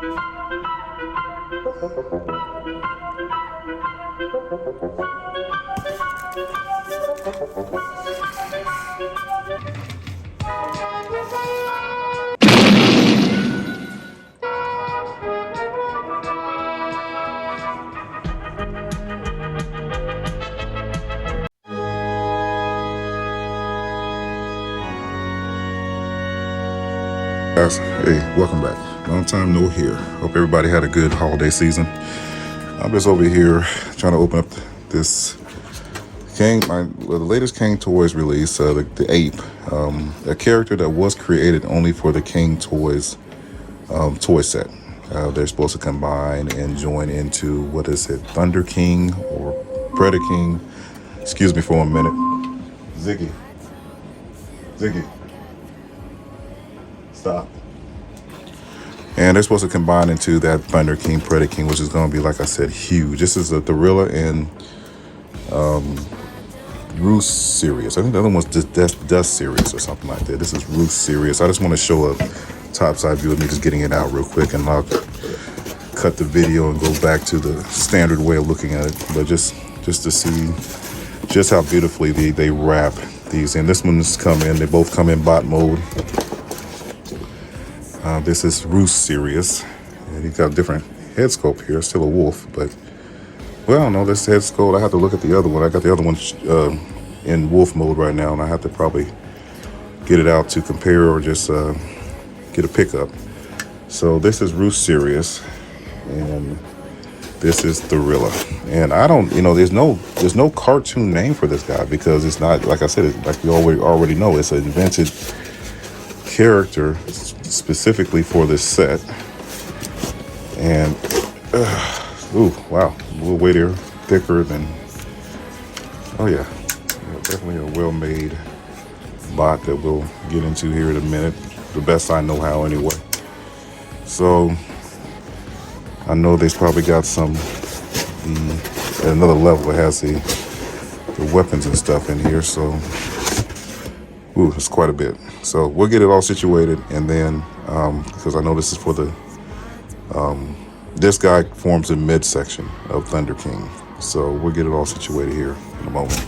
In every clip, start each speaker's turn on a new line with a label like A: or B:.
A: Guys, hey, welcome back. Long time no here. Hope everybody had a good holiday season. I'm just over here trying to open up this the latest Cang-Toys release, the ape, a character that was created only for the Cang-Toys toy set. They're supposed to combine and join into, what is it, Thunder King or Predator King? Excuse me for 1 minute. Ziggy. Stop. And they're supposed to combine into that Thunder King, Predator King, which is going to be, like I said, huge. This is a Thorilla and Rusirius. I think the other one's Dust Series or something like that. This is Rusirius. I just want to show a topside view of me just getting it out real quick, and I'll cut the video and go back to the standard way of looking at it. But just to see just how beautifully they wrap these in. This one's come in. They both come in bot mode. This is Rusirius, and he's got a different head sculpt here. Still a wolf, but well, I don't know, this head sculpt. I have to look at the other one. I got the other one in wolf mode right now, and I have to probably get it out to compare or just get a pickup. So this is Rusirius, and this is Thorilla. And I don't, there's no cartoon name for this guy, because it's not, like I said, it's like we already know, it's an invented character specifically for this set. And ooh, wow, a little weightier, thicker than, oh yeah, definitely a well-made bot that we'll get into here in a minute, the best I know how anyway. So I know they've probably got some at another level. It has the weapons and stuff in here, so ooh, it's quite a bit. So we'll get it all situated, and then because I know this is for the this guy forms the midsection of Thunder King, so we'll get it all situated here in a moment.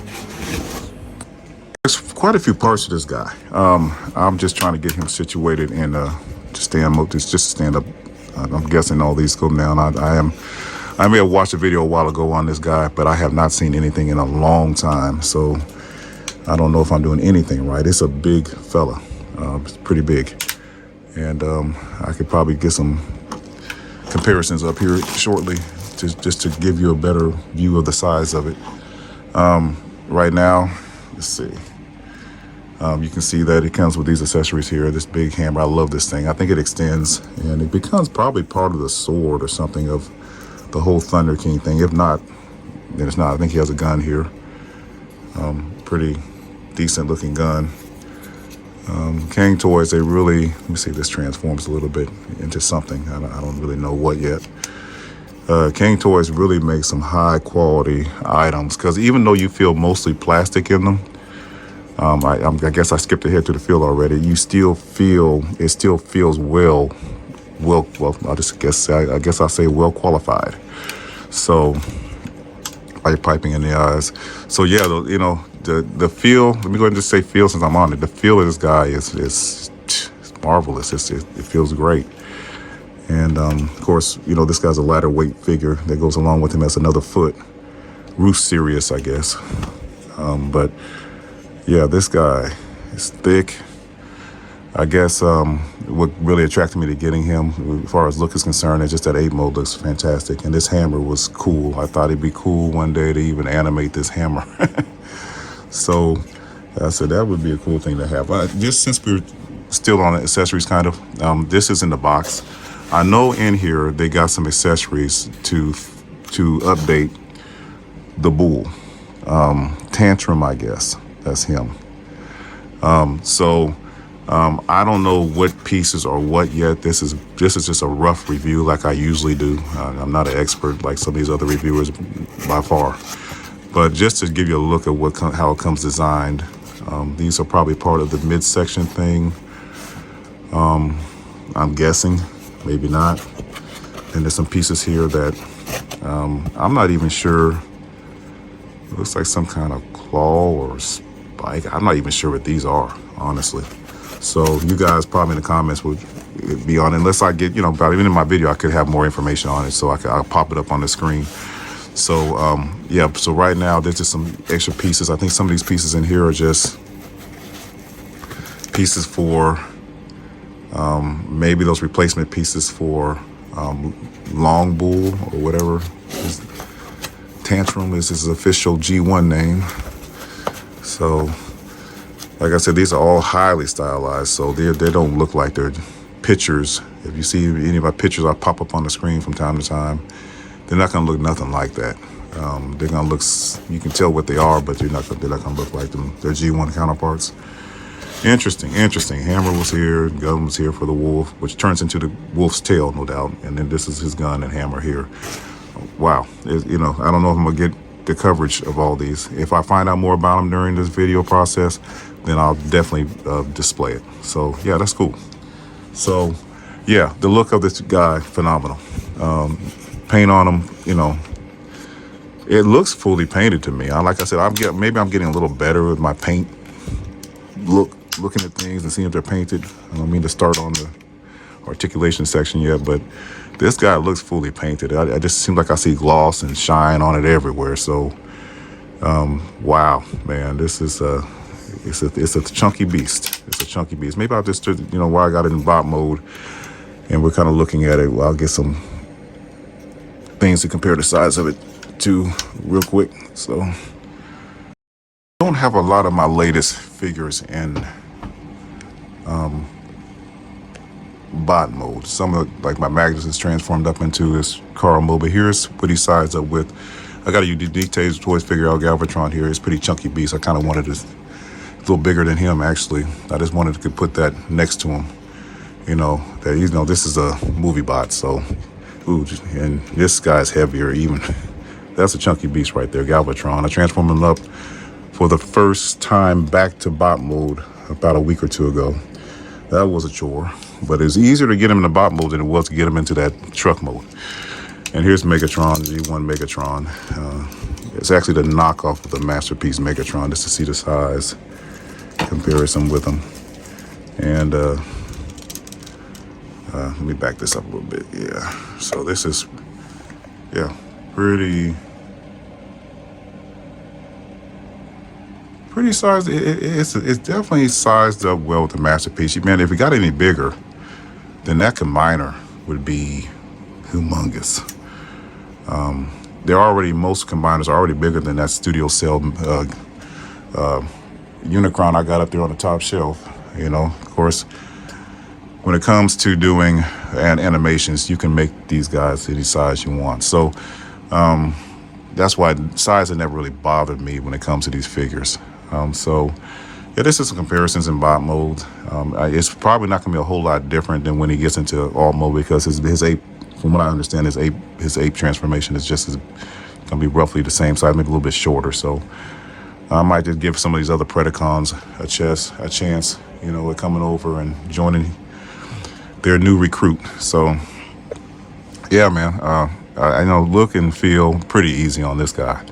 A: There's quite a few parts to this guy. I'm just trying to get him situated and just stand up. I'm guessing all these go down. I may have watched a video a while ago on this guy, but I have not seen anything in a long time, so I don't know if I'm doing anything right. It's a big fella. It's pretty big, and I could probably get some comparisons up here shortly just to give you a better view of the size of it. Right now, let's see. You can see that it comes with these accessories here, this big hammer. I love this thing. I think it extends, and it becomes probably part of the sword or something of the whole Thunder King thing. If not, then it's not. I think he has a gun here. Pretty decent looking gun. Cang-Toys, they really, let me see if this transforms a little bit into something. I don't really know what yet. Cang-Toys really make some high quality items, because even though you feel mostly plastic in them, I guess I skipped ahead to the feel already. You still feel, it still feels well, I guess I'll say well qualified. So, like piping in the eyes. So yeah, the feel, let me go ahead and just say feel since I'm on it. The feel of this guy is marvelous. It feels great. And of course, this guy's a lighter weight figure that goes along with him as another foot. Rusirius, I guess. But yeah, this guy is thick. I guess what really attracted me to getting him, as far as look is concerned, is just that 8 mode looks fantastic. And this hammer was cool. I thought it'd be cool one day to even animate this hammer. So I said that would be a cool thing to have. Just since we're still on accessories, kind of, this is in the box. I know in here they got some accessories to update the bull. Tantrum, I guess. That's him. I don't know what pieces or what yet. This is just a rough review like I usually do. I'm not an expert like some of these other reviewers by far. But just to give you a look at how it comes designed, these are probably part of the midsection thing. I'm guessing, maybe not. And there's some pieces here that I'm not even sure. It looks like some kind of claw or spike. I'm not even sure what these are, honestly. So you guys probably in the comments would be on, unless I get, about even in my video, I could have more information on it, so I'll pop it up on the screen. So yeah, so right now there's just some extra pieces. I think some of these pieces in here are just pieces for maybe those replacement pieces for long bull or whatever. Tantrum is his official G1 name. So like I said, these are all highly stylized, so they don't look like they're pictures. If you see any of my pictures I pop up on the screen from time to time, they're not gonna look nothing like that. They're gonna look, you can tell what they are, but they're not gonna look like them, their G1 counterparts. Interesting. Hammer was here, gun was here for the wolf, which turns into the wolf's tail, no doubt. And then this is his gun and hammer here. Wow, I don't know if I'm gonna get the coverage of all these. If I find out more about them during this video process, then I'll definitely display it. So yeah, that's cool. So yeah, the look of this guy, phenomenal. Paint on him, it looks fully painted to me. Like I said, maybe I'm getting a little better with my paint looking at things and seeing if they're painted. I don't mean to start on the articulation section yet, but this guy looks fully painted. I just seem like I see gloss and shine on it everywhere. So wow, man, this is it's a chunky beast. It's a chunky beast. Maybe I'll just, while I got it in bot mode and we're kind of looking at it, I'll get some things to compare the size of it to real quick. So I don't have a lot of my latest figures in bot mode. Some of like my Magnus is transformed up into this Carl mode, but here's what he sized up with. I got a unique Toys figure out, Galvatron here. It's pretty chunky beast. I kind of wanted it a little bigger than him, actually. I just wanted to put that next to him. That this is a movie bot, so ooh, and this guy's heavier even. That's a chunky beast right there, Galvatron. I transformed him up for the first time back to bot mode about a week or two ago. That was a chore, but it's easier to get him in the bot mode than it was to get him into that truck mode. And here's Megatron, G1 Megatron. It's actually the knockoff of the Masterpiece Megatron, just to see the size comparison with him. And let me back this up a little bit. Yeah, so this is, yeah, pretty sized. It's definitely sized up well with the Masterpiece. Man, if it got any bigger, then that combiner would be humongous. Most combiners are already bigger than that Studio Cell Unicron I got up there on the top shelf. Of course, when it comes to doing animations, you can make these guys any size you want. So that's why size has never really bothered me when it comes to these figures. So yeah, this is some comparisons in bot mode. It's probably not gonna be a whole lot different than when he gets into all mode, because his ape, from what I understand, his ape transformation is just gonna be roughly the same size, maybe a little bit shorter. So I might just give some of these other Predacons a chance, at coming over and joining their new recruit. So yeah, man, I look and feel pretty easy on this guy.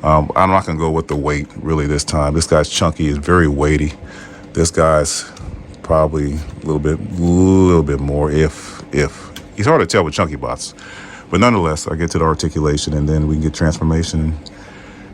A: I'm not gonna go with the weight really this time. This guy's chunky, is very weighty. This guy's probably a little bit more, if he's hard to tell with chunky bots. But nonetheless, I get to the articulation and then we can get transformation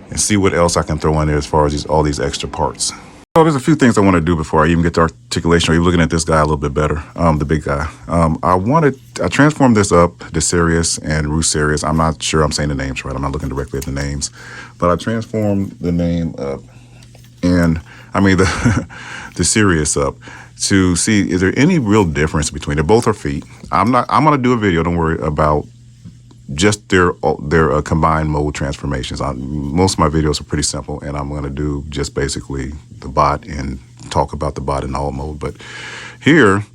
A: and see what else I can throw in there as far as all these extra parts. So there's a few things I want to do before I even get to articulation, or even looking at this guy a little bit better, the big guy. I transformed this up, Rusirius and Rusirius. I'm not sure I'm saying the names right. I'm not looking directly at the names. But I transformed the name up, and the Sirius up, to see, is there any real difference between them? Both are feet. I'm going to do a video, don't worry, about just their combined mode transformations. Most of my videos are pretty simple, and I'm going to do just basically the bot and talk about the bot in alt mode. But here,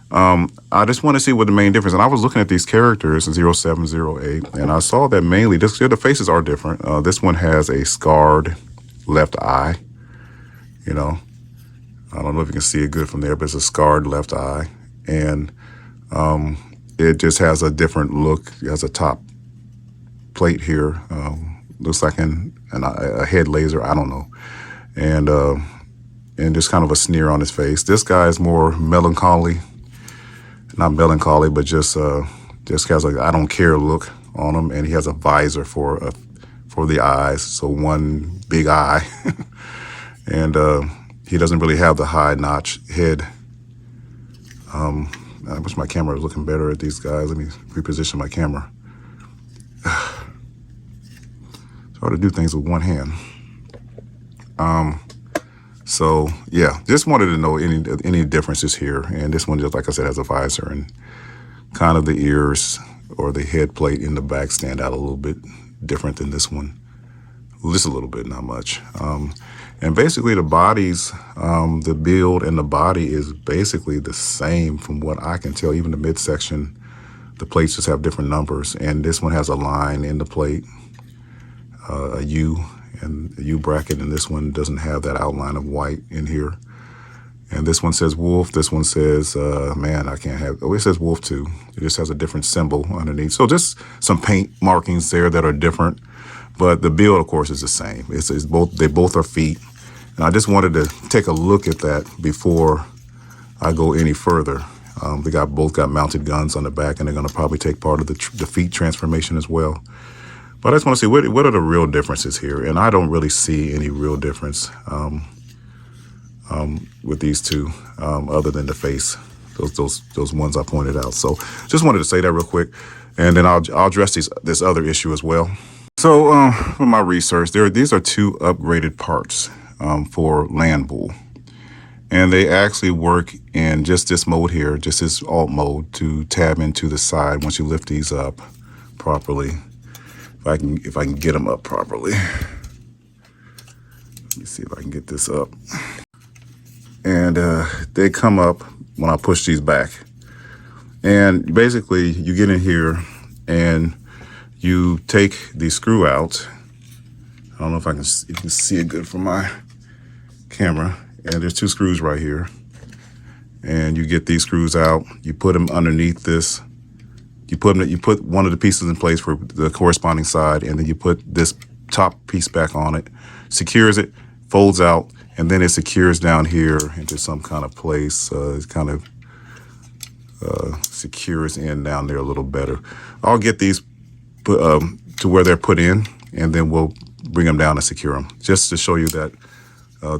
A: I just want to see what the main difference. And I was looking at these characters, 07, 08, and I saw that mainly the faces are different. This one has a scarred left eye. I don't know if you can see it good from there, but it's a scarred left eye. And it just has a different look. It has a top plate here. Looks like a head laser. I don't know. And just kind of a sneer on his face. This guy is more melancholy. Not melancholy, but just has a I don't care look on him. And he has a visor for the eyes. So one big eye. And he doesn't really have the high notch head. I wish my camera was looking better at these guys. Let me reposition my camera. It's hard to do things with one hand. So yeah, just wanted to know any differences here. And this one, just like I said, has a visor, and kind of the ears or the head plate in the back stand out a little bit different than this one. Just a little bit, not much. And basically the bodies, the build and the body is basically the same from what I can tell. Even the midsection, the plates just have different numbers. And this one has a line in the plate, a U and a U bracket. And this one doesn't have that outline of white in here. And this one says wolf. This one says, man, I can't have, oh, it says wolf too. It just has a different symbol underneath. So just some paint markings there that are different. But the build, of course, is the same. It's both. They both are feet, and I just wanted to take a look at that before I go any further. They both got mounted guns on the back, and they're going to probably take part of the feet transformation as well. But I just want to see what are the real differences here, and I don't really see any real difference with these two, other than the face. Those ones I pointed out. So just wanted to say that real quick, and then I'll address this other issue as well. So for my research, these are two upgraded parts for land bull. And they actually work in just this mode here, just this alt mode, to tab into the side once you lift these up properly. If I can get them up properly. Let me see if I can get this up. And they come up when I push these back. And basically you get in here and you take the screw out. I don't know if you can see it good from my camera. And there's two screws right here. And you get these screws out. You put them underneath this. You put one of the pieces in place for the corresponding side, and then you put this top piece back on it. Secures it, folds out, and then it secures down here into some kind of place. It kind of secures in down there a little better. I'll get these to where they're put in, and then we'll bring them down and secure them, just to show you that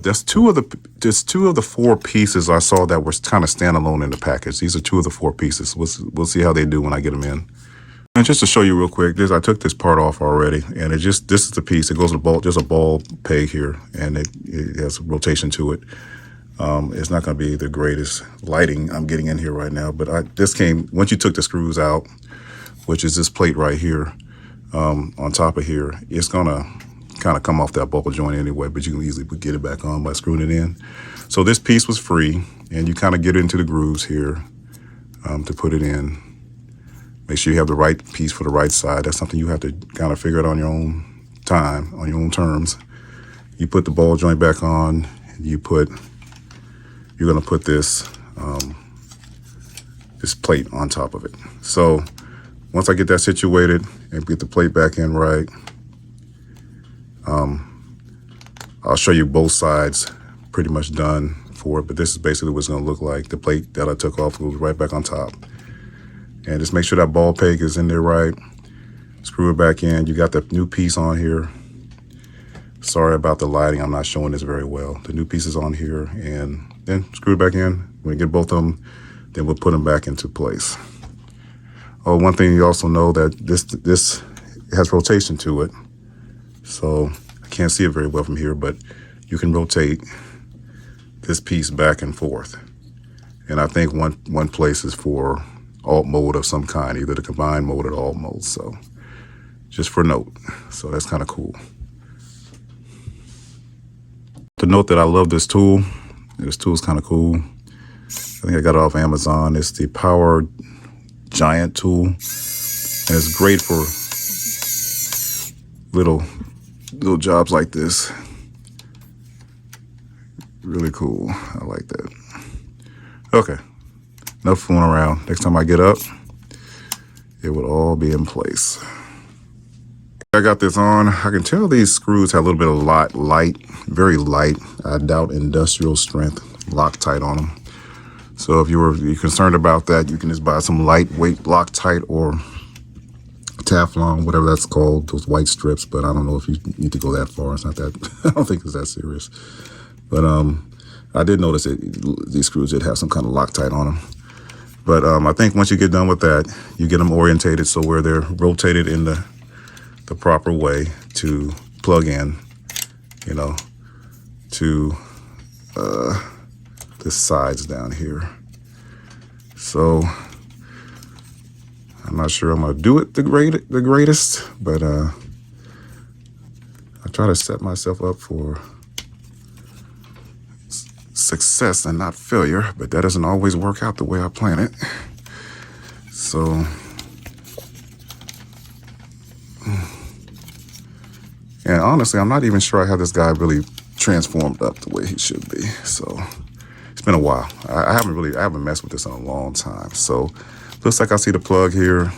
A: there's two of the four pieces I saw that were kind of standalone in the package. These are two of the four pieces. We'll see how they do when I get them in. And just to show you real quick, I took this part off already, and this is the piece. It goes to bolt. There's a ball peg here, and it has rotation to it. It's not going to be the greatest lighting I'm getting in here right now, but this came once you took the screws out, which is this plate right here on top of here. It's going to kind of come off that ball joint anyway, but you can easily get it back on by screwing it in. So this piece was free, and you kind of get into the grooves here to put it in. Make sure you have the right piece for the right side. That's something you have to kind of figure out on your own time, on your own terms. You put the ball joint back on, and you're going to put this plate on top of it. So once I get that situated and get the plate back in right, I'll show you both sides pretty much done for it, but this is basically what it's going to look like. The plate that I took off goes right back on top. And just make sure that ball peg is in there right. Screw it back in. You got the new piece on here. Sorry about the lighting. I'm not showing this very well. The new piece is on here, and then screw it back in. When we get both of them, then we'll put them back into place. Oh, one thing you also know that this has rotation to it. So I can't see it very well from here, but you can rotate this piece back and forth. And I think one place is for alt mode of some kind, either the combined mode or the alt mode. So just for note. So that's kind of cool. To note that I love this tool. This tool is kind of cool. I think I got it off Amazon. It's the Power Giant tool. And it's great for little jobs like this. Really cool. I like that. Okay. Enough fooling around. Next time I get up, it would all be in place. I got this on. I can tell these screws have a little bit of light, very light. I doubt industrial strength Loctite on them. So if you're concerned about that, you can just buy some lightweight Loctite or Teflon, whatever that's called, those white strips. But I don't know if you need to go that far. It's not that, I don't think it's that serious. But I did notice that these screws did have some kind of Loctite on them. But I think once you get done with that, you get them orientated so where they're rotated in the proper way to plug in, you know, to the sides down here. So I'm not sure I'm gonna do it the greatest, but I try to set myself up for success and not failure, but that doesn't always work out the way I plan it. So and honestly, I'm not even sure I have this guy really transformed up the way he should be. So it's been a while. I haven't messed with this in a long time. So looks like I see the plug here.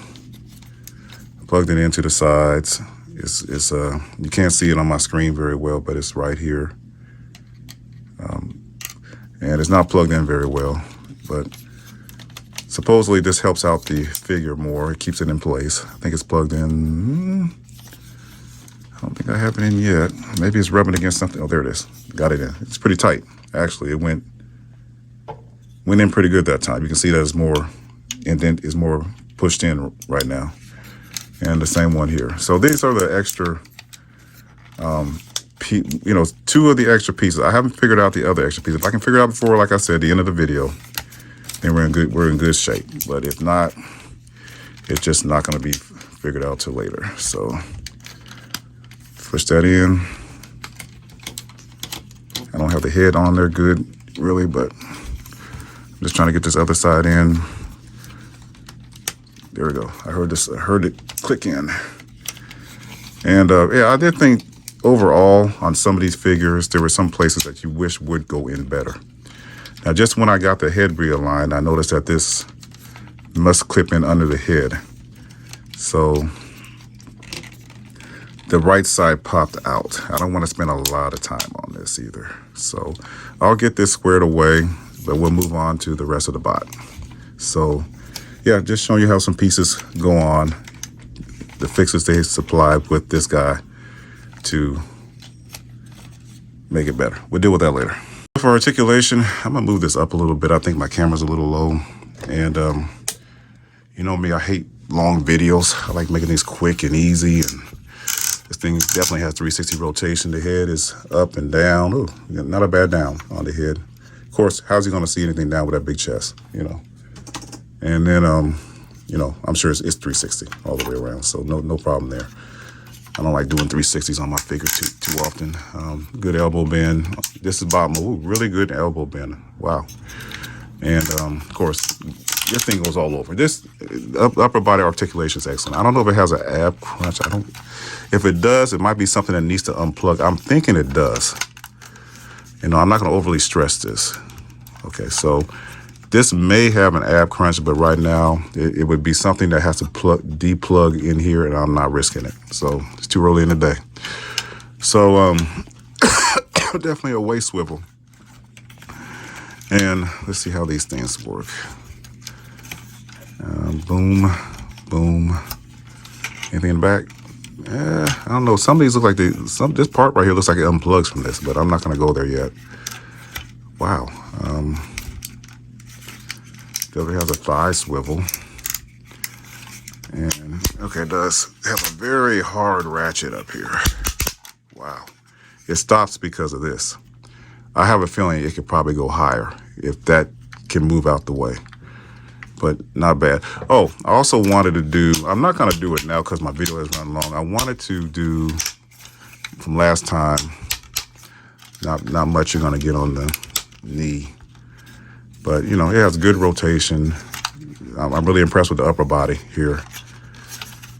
A: Plugged it into the sides. It's you can't see it on my screen very well, but it's right here. And it's not plugged in very well, but supposedly this helps out the figure more. It keeps it in place. I think it's plugged in. I don't think I have it in yet. Maybe it's rubbing against something. Oh, there it is. Got it in. It's pretty tight. Actually, it went in pretty good that time. You can see that it's more indent is more pushed in right now. And the same one here. So these are the extra, two of the extra pieces. I haven't figured out the other extra pieces. If I can figure it out before, like I said, the end of the video, then we're in good shape. But if not, it's just not going to be figured out till later. So push that in. I don't have the head on there good, really, but I'm just trying to get this other side in. There we go. I heard it click in. And yeah, I did think overall on some of these figures, there were some places that you wish would go in better. Now, just when I got the head realigned, I noticed that this must clip in under the head. So the right side popped out. I don't want to spend a lot of time on this either. So I'll get this squared away, but we'll move on to the rest of the bot. So yeah, just showing you how some pieces go on, the fixes they supplied with this guy to make it better. We'll deal with that later. For articulation, I'm gonna move this up a little bit. I think my camera's a little low. And you know me, I hate long videos. I like making things quick and easy. And this thing definitely has 360 rotation. The head is up and down. Ooh, not a bad down on the head. Of course, how's he gonna see anything down with that big chest, you know? And then, you know, I'm sure it's 360 all the way around. So no problem there. I don't like doing 360s on my figure too often. Good elbow bend. This is bottom. Ooh, really good elbow bend. Wow. And of course, this thing goes all over. This upper body articulation is excellent. I don't know if it has an ab crunch. If it does, it might be something that needs to unplug. I'm thinking it does. You know, I'm not going to overly stress this. Okay, so this may have an ab crunch, but right now it would be something that has to deplug in here, and I'm not risking it. So it's too early in the day. So definitely a waist swivel. And let's see how these things work. Boom, boom. Anything in the back? I don't know. Some of these look like this part right here looks like it unplugs from this, but I'm not going to go there yet. Wow. It has a thigh swivel. And okay, it does have a very hard ratchet up here. Wow. It stops because of this. I have a feeling it could probably go higher if that can move out the way. But not bad. Oh, I also wanted to do, I'm not going to do it now because my video has run long. I wanted to do from last time, not much you're going to get on the knee. But, you know, it has good rotation. I'm really impressed with the upper body here.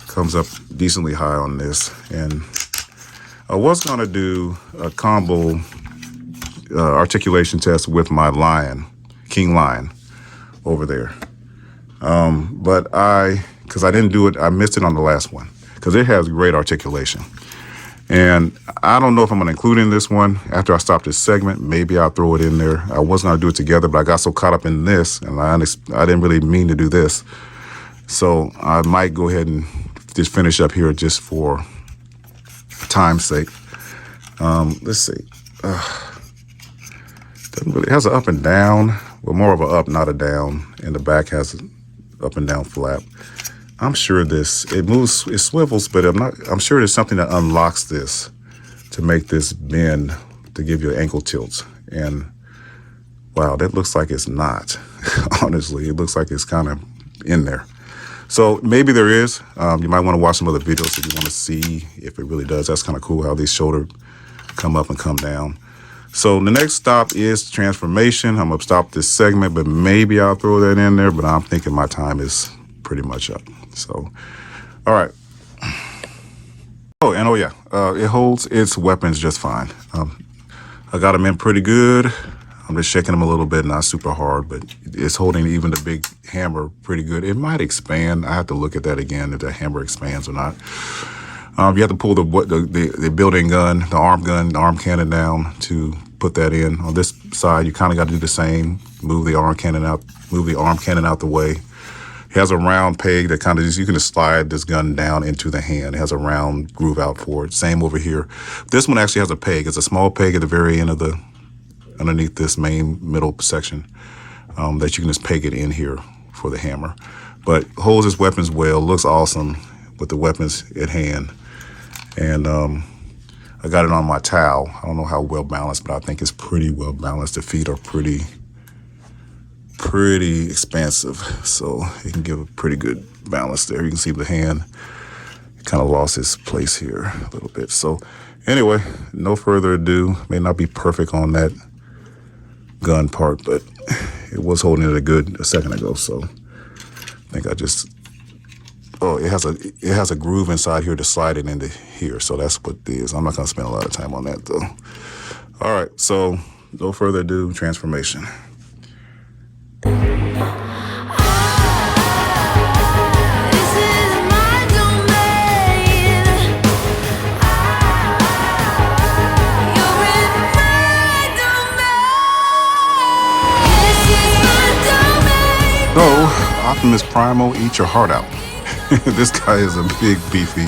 A: Comes up decently high on this. And I was going to do a combo articulation test with my King Lion over there. But I because I didn't do it. I missed it on the last one because it has great articulation. And I don't know if I'm going to include in this one after I stop this segment. Maybe I'll throw it in there. I was going to do it together, but I got so caught up in this, and I didn't really mean to do this. So I might go ahead and just finish up here just for time's sake. Let's see. Doesn't really, it has an up and down, but more of an up, not a down. And the back has an up and down flap. I'm sure it moves, it swivels, but I'm sure there's something that unlocks this to make this bend to give you ankle tilts. And wow, that looks like it's not. Honestly, it looks like it's kind of in there. So maybe there is. You might want to watch some other videos if you want to see if it really does. That's kind of cool how these shoulders come up and come down. So the next stop is transformation. I'm going to stop this segment, but maybe I'll throw that in there. But I'm thinking my time is pretty much up. So, all right. Oh, and yeah, it holds its weapons just fine. I got them in pretty good. I'm just shaking them a little bit, not super hard, but it's holding even the big hammer pretty good. It might expand. I have to look at that again, if the hammer expands or not. You have to pull the built-in gun, the arm cannon down to put that in. On this side, you kind of got to do the same. Move the arm cannon out the way. It has a round peg that kind of you can just slide this gun down into the hand. It has a round groove out for it. Same over here. This one actually has a peg. It's a small peg at the very end of underneath this main middle section that you can just peg it in here for the hammer. But holds its weapons well. Looks awesome with the weapons at hand. And I got it on my towel. I don't know how well balanced, but I think it's pretty well balanced. The feet are pretty expansive, so it can give a pretty good balance there. You can see the hand kind of lost its place here a little bit. So anyway, no further ado. May not be perfect on that gun part, but it was holding it a second ago. So I think it has a groove inside here to slide it into here. So that's what it is. I'm not gonna spend a lot of time on that though. All right, so no further ado, transformation. So, Optimus Primo, eat your heart out. This guy is a big, beefy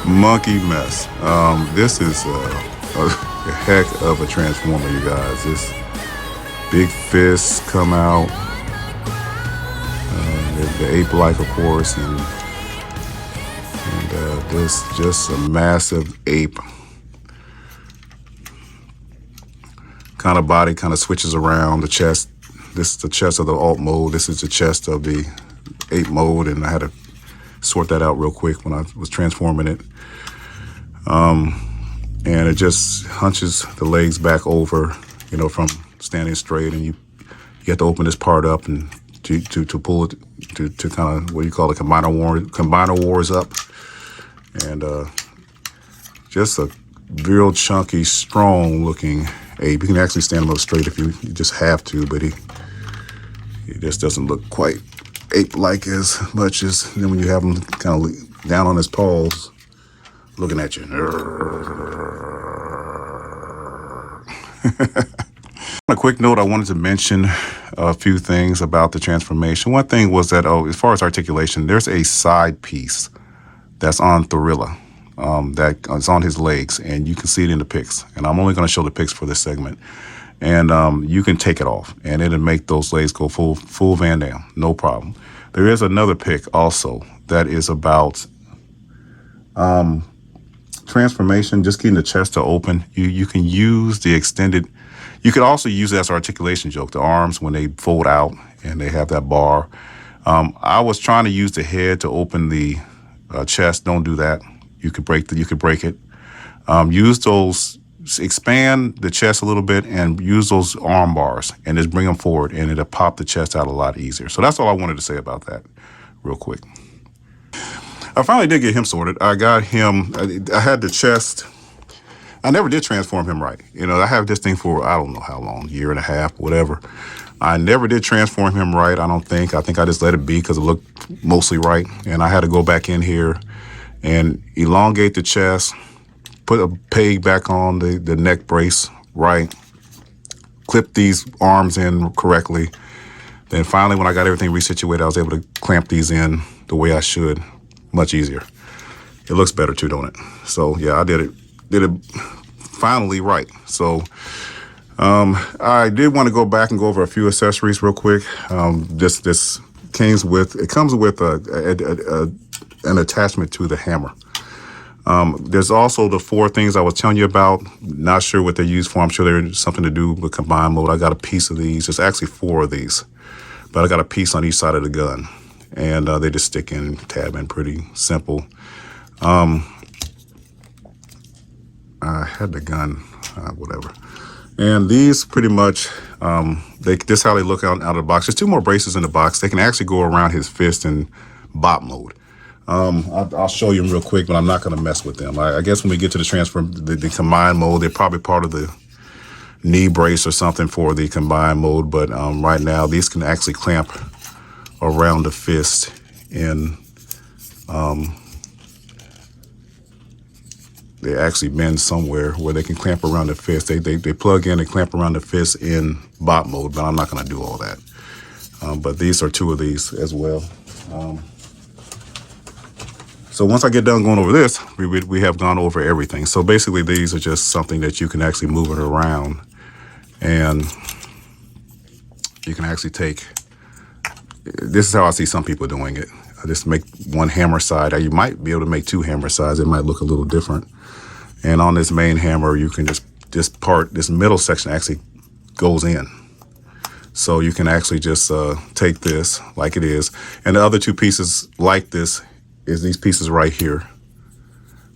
A: monkey mess. This is a heck of a transformer, you guys. This big fists come out. The ape-like, of course, and this just a massive ape. Kind of body kind of switches around the chest. This is the chest of the alt mode. This is the chest of the ape mode, and I had to sort that out real quick when I was transforming it. And it just hunches the legs back over, you know, from standing straight, and you have to open this part up and to pull it to kind of what you call the combiner wars up, and just a real chunky, strong looking ape. You can actually stand him up straight if you just have to, but he just doesn't look quite ape-like as much as then when you have him kind of down on his paws, looking at you. On a quick note, I wanted to mention a few things about the transformation. One thing was that, as far as articulation, there's a side piece that's on Thorilla. It's on his legs, and you can see it in the pics. And I'm only going to show the pics for this segment. And you can take it off, and it'll make those legs go full Van Damme, no problem. There is another pic also that is about transformation, just getting the chest to open. You can use the extended. You could also use it as an articulation joke. The arms, when they fold out and they have that bar. I was trying to use the head to open the chest. Don't do that. You could break it. Use those, expand the chest a little bit and use those arm bars and just bring them forward, and it'll pop the chest out a lot easier. So that's all I wanted to say about that real quick. I finally did get him sorted. I got him, I had the chest. I never did transform him right. You know, I have this thing for, I don't know how long, year and a half, whatever. I never did transform him right, I don't think. I think I just let it be because it looked mostly right. And I had to go back in here and elongate the chest, put a peg back on the neck brace right, clip these arms in correctly. Then finally, when I got everything resituated, I was able to clamp these in the way I should, much easier. It looks better too, don't it? So yeah, I did it finally right. So I did want to go back and go over a few accessories real quick. This comes with an attachment to the hammer. There's also the 4 things I was telling you about. Not sure what they're used for. I'm sure they're something to do with combined mode. I got a piece of these. There's actually 4 of these, but I got a piece on each side of the gun, and they just stick in, tab in, pretty simple. I had the gun, whatever. And these pretty much, this is how they look out of the box. There's 2 more braces in the box. They can actually go around his fist in bop mode. I'll show you them real quick, but I'm not going to mess with them. I guess when we get to the transfer, the combined mode, they're probably part of the knee brace or something for the combined mode. But right now, these can actually clamp around the fist in, they actually bend somewhere where they can clamp around the fist. They plug in and clamp around the fist in bop mode, but I'm not going to do all that. But these are 2 of these as well. So once I get done going over this, we have gone over everything. So basically, these are just something that you can actually move it around, and you can actually take. This is how I see some people doing it. I just make 1 hammer side. You might be able to make 2 hammer sides. It might look a little different. And on this main hammer, you can just this middle section actually goes in. So you can actually just take this like it is, and the other 2 pieces like this is these pieces right here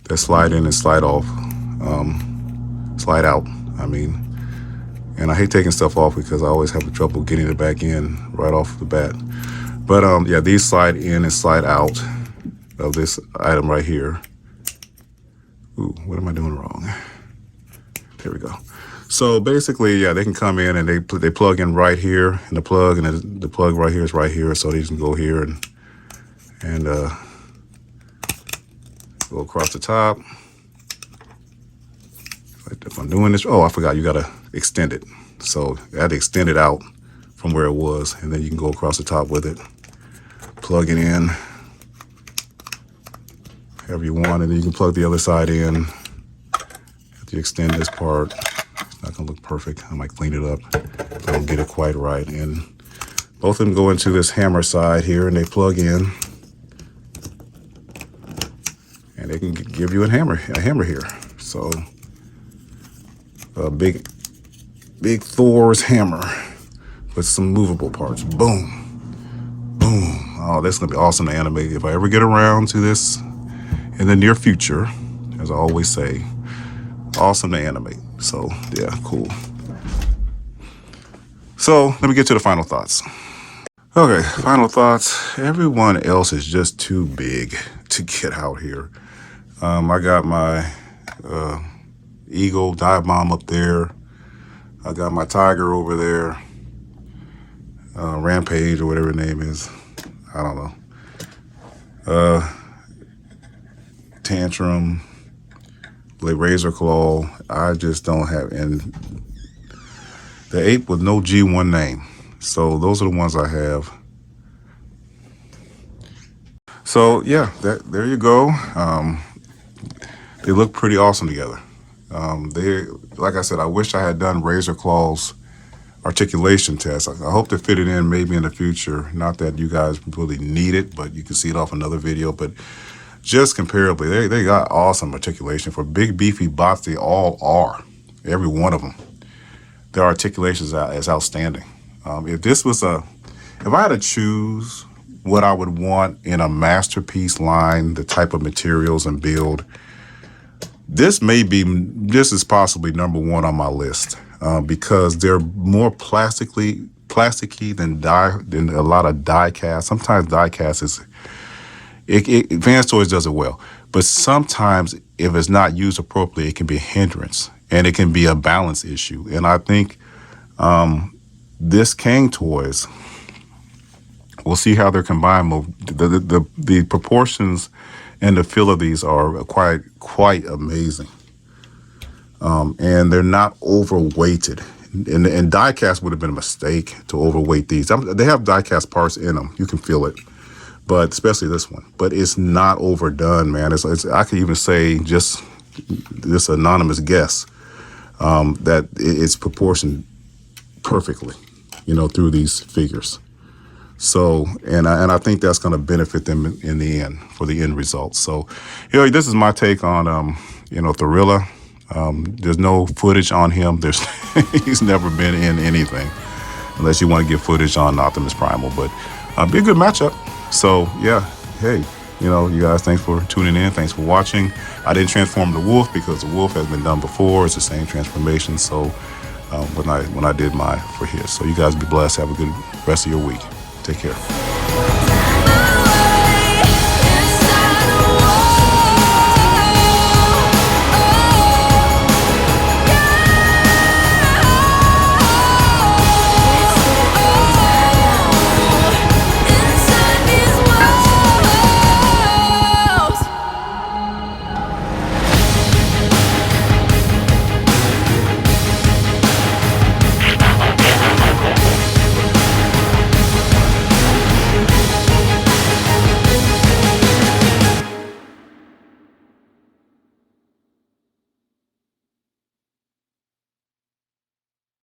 A: that slide in and slide off, slide out, I mean. And I hate taking stuff off because I always have trouble getting it back in right off the bat. But yeah, these slide in and slide out of this item right here. Ooh, what am I doing wrong? There we go. So basically, yeah, they can come in and they plug in right here in the plug, and the plug right here is right here, so these can go here and go across the top. If I'm doing this, oh, I forgot, you gotta extend it. So I had to extend it out from where it was, and then you can go across the top with it. Plug it in however you want, and then you can plug the other side in. After you extend this part, it's not gonna look perfect. I might clean it up. I don't get it quite right. And both of them go into this hammer side here, and they plug in. And they can give you a hammer here. So a big Thor's hammer with some movable parts. Boom, boom. Oh, that's gonna be awesome to animate. If I ever get around to this in the near future, as I always say, awesome to animate. So yeah, cool. So let me get to the final thoughts. Okay, final thoughts. Everyone else is just too big to get out here. I got my Eagle dive bomb up there. I got my Tiger over there. Rampage or whatever the name is. I don't know. Tantrum, Razor Claw. I just don't have, and the ape with no G1 name. So those are the ones I have. So yeah, there you go. They look pretty awesome together. Like I said, I wish I had done Razor Claw's articulation test. I hope to fit it in maybe in the future. Not that you guys really need it, but you can see it off another video. But just comparably, they got awesome articulation. For big, beefy bots, they all are. Every one of them. Their articulation is outstanding. If I had to choose what I would want in a masterpiece line, the type of materials and build, this is possibly #1 on my list because they're more plasticky than a lot of die cast. Sometimes die cast is, Advanced Toys does it well, but sometimes if it's not used appropriately, it can be a hindrance and it can be a balance issue. And I think this Cang-Toys We'll see how they're combined. The proportions and the feel of these are quite amazing. And they're not overweighted. And die cast would have been a mistake to overweight these. They have die cast parts in them. You can feel it, but especially this one. But it's not overdone, man. I could even say just this anonymous guess that it's proportioned perfectly, through these figures. So, and I think that's going to benefit them in the end for the end result. So, this is my take on, Thorilla. There's no footage on him. He's never been in anything unless you want to get footage on Optimus Primal, but be a good matchup. So yeah, hey, you guys, thanks for tuning in. Thanks for watching. I didn't transform the wolf because the wolf has been done before. It's the same transformation. So when I did mine for his. So you guys be blessed. Have a good rest of your week. Take care.